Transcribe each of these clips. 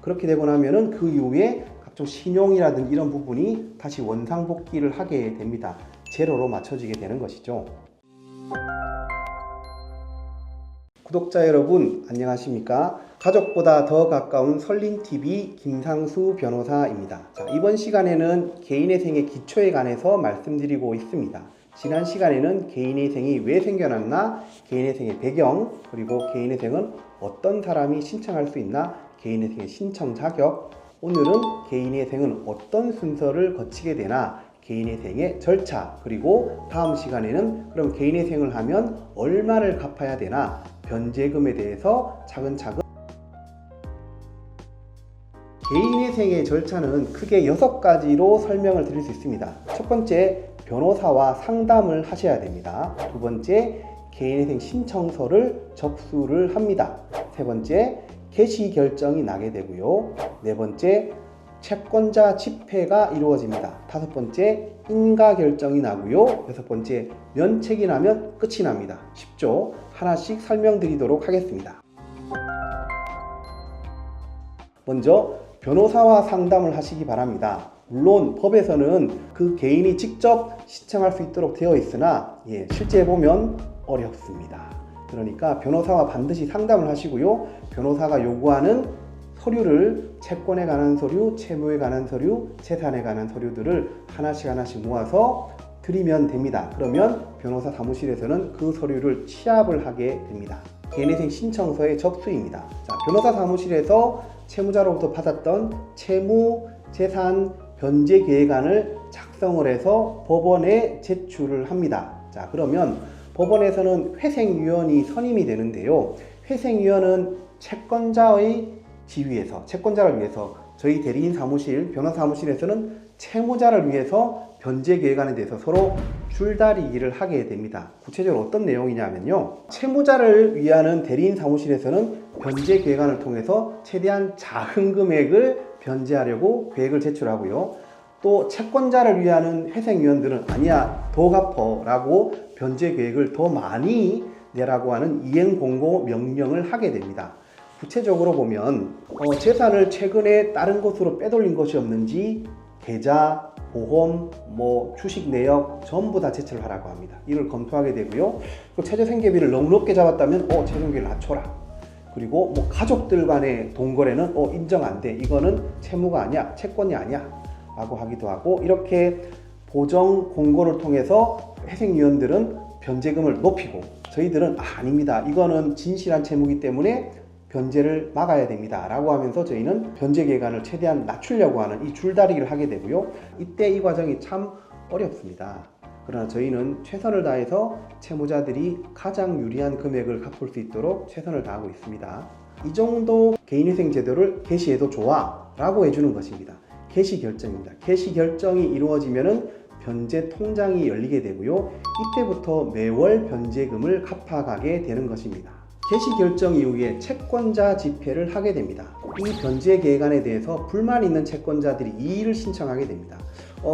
그렇게 되고 나면은 그 이후에 각종 신용이라든지 이런 부분이 다시 원상복귀를 하게 됩니다. 제로로 맞춰지게 되는 것이죠. 구독자 여러분 안녕하십니까? 가족보다 더 가까운 설린TV 김상수 변호사입니다. 자, 이번 시간에는 개인회생의 기초에 관해서 말씀드리고 있습니다. 지난 시간에는 개인회생이 왜 생겨났나, 개인회생의 배경, 그리고 개인회생은 어떤 사람이 신청할 수 있나, 개인회생의 신청 자격, 오늘은 개인회생은 어떤 순서를 거치게 되나, 개인회생의 절차, 그리고 다음 시간에는 그럼 개인회생을 하면 얼마를 갚아야 되나, 변제금에 대해서 차근차근. 개인회생의 절차는 크게 6가지로 설명을 드릴 수 있습니다. 첫 번째, 변호사와 상담을 하셔야 됩니다. 두 번째, 개인회생 신청서를 접수를 합니다. 세 번째, 개시 결정이 나게 되고요. 네 번째, 채권자 집회가 이루어집니다. 다섯 번째, 인가 결정이 나고요. 여섯 번째, 면책이 나면 끝이 납니다. 쉽죠? 하나씩 설명드리도록 하겠습니다. 먼저 변호사와 상담을 하시기 바랍니다. 물론 법에서는 그 개인이 직접 신청할 수 있도록 되어 있으나 실제 보면 어렵습니다. 그러니까 변호사와 반드시 상담을 하시고요. 변호사가 요구하는 서류를, 채권에 관한 서류, 채무에 관한 서류, 재산에 관한 서류들을 하나씩 모아서 드리면 됩니다. 그러면 변호사 사무실에서는 그 서류를 취합을 하게 됩니다. 개인회생 신청서의 접수입니다. 자, 변호사 사무실에서 채무자로부터 받았던 채무, 재산, 변제 계획안을 작성을 해서 법원에 제출을 합니다. 자, 그러면 법원에서는 회생위원이 선임이 되는데요. 회생위원은 채권자의 지위에서, 채권자를 위해서 저희 대리인 사무실, 변호사 사무실에서는 채무자를 위해서 변제 계획안에 대해서 서로 줄다리기를 하게 됩니다. 구체적으로 어떤 내용이냐면요. 채무자를 위하는 대리인 사무실에서는 변제 계획안을 통해서 최대한 작은 금액을 변제하려고 계획을 제출하고요. 또 채권자를 위하는 회생위원들은 아니야, 더 갚어 라고 변제 계획을 더 많이 내라고 하는 이행공고 명령을 하게 됩니다. 구체적으로 보면 재산을 최근에 다른 곳으로 빼돌린 것이 없는지 계좌, 보험, 주식 내역 전부 다 제출을 하라고 합니다. 이걸 검토하게 되고요. 최저생계비를 너무 높게 잡았다면 최저생계비를 낮춰라. 그리고 가족들 간의 돈거래는 인정 안 돼. 이거는 채무가 아니야, 채권이 아니야 라고 하기도 하고, 이렇게 보정 공고를 통해서 회생위원들은 변제금을 높이고, 저희들은 아닙니다, 이거는 진실한 채무이기 때문에 변제를 막아야 됩니다 라고 하면서 저희는 변제 계획안을 최대한 낮추려고 하는 이 줄다리기를 하게 되고요. 이때 이 과정이 참 어렵습니다. 그러나 저희는 최선을 다해서 채무자들이 가장 유리한 금액을 갚을 수 있도록 최선을 다하고 있습니다. 이 정도 개인회생 제도를 개시해도 좋아 라고 해주는 것입니다. 개시 결정입니다. 개시 결정이 이루어지면은 변제 통장이 열리게 되고요. 이때부터 매월 변제금을 갚아가게 되는 것입니다. 개시 결정 이후에 채권자 집회를 하게 됩니다. 이 변제 계획안에 대해서 불만 있는 채권자들이 이의를 신청하게 됩니다.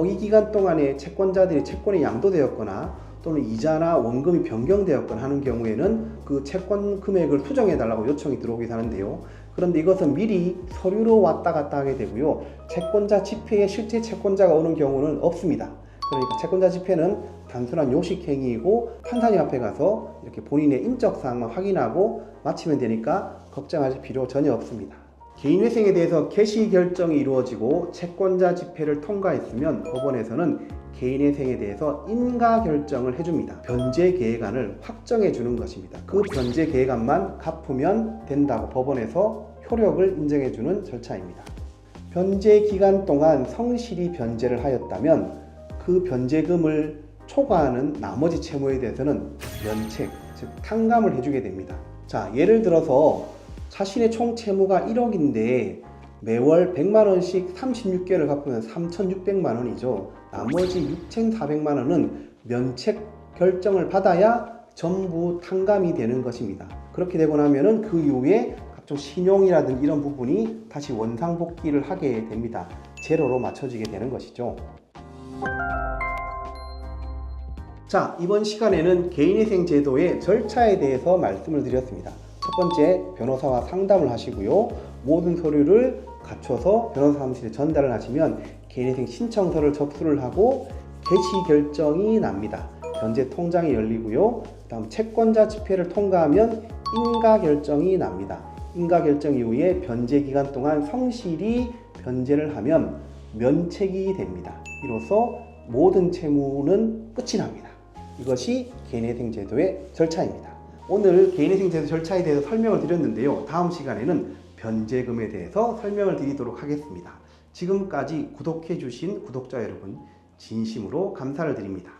이 기간 동안에 채권자들이 채권이 양도되었거나 또는 이자나 원금이 변경되었거나 하는 경우에는 그 채권 금액을 수정해달라고 요청이 들어오기도 하는데요. 그런데 이것은 미리 서류로 왔다 갔다 하게 되고요. 채권자 집회에 실제 채권자가 오는 경우는 없습니다. 그러니까 채권자 집회는 단순한 요식행위이고 판사님 앞에 가서 이렇게 본인의 인적사항만 확인하고 마치면 되니까 걱정하실 필요 전혀 없습니다. 개인회생에 대해서 개시 결정이 이루어지고 채권자 집회를 통과했으면 법원에서는 개인회생에 대해서 인가 결정을 해줍니다. 변제 계획안을 확정해 주는 것입니다. 그 변제 계획안만 갚으면 된다고 법원에서 효력을 인정해 주는 절차입니다. 변제 기간 동안 성실히 변제를 하였다면 그 변제금을 초과하는 나머지 채무에 대해서는 면책, 즉 탕감을 해주게 됩니다. 자, 예를 들어서 자신의 총 채무가 1억인데 매월 100만원씩 36개월을 갚으면 3,600만원이죠. 나머지 6,400만원은 면책 결정을 받아야 전부 탕감이 되는 것입니다. 그렇게 되고 나면은 그 이후에 각종 신용이라든지 이런 부분이 다시 원상복귀를 하게 됩니다. 제로로 맞춰지게 되는 것이죠. 자, 이번 시간에는 개인회생 제도의 절차에 대해서 말씀을 드렸습니다. 첫 번째, 변호사와 상담을 하시고요. 모든 서류를 갖춰서 변호사 사무실에 전달을 하시면 개인회생 신청서를 접수를 하고 개시 결정이 납니다. 변제 통장이 열리고요. 다음 채권자 집회를 통과하면 인가 결정이 납니다. 인가 결정 이후에 변제 기간 동안 성실히 변제를 하면 면책이 됩니다. 이로써 모든 채무는 끝이 납니다. 이것이 개인회생 제도의 절차입니다. 오늘 개인회생 제도 절차에 대해서 설명을 드렸는데요. 다음 시간에는 변제금에 대해서 설명을 드리도록 하겠습니다. 지금까지 구독해 주신 구독자 여러분 진심으로 감사를 드립니다.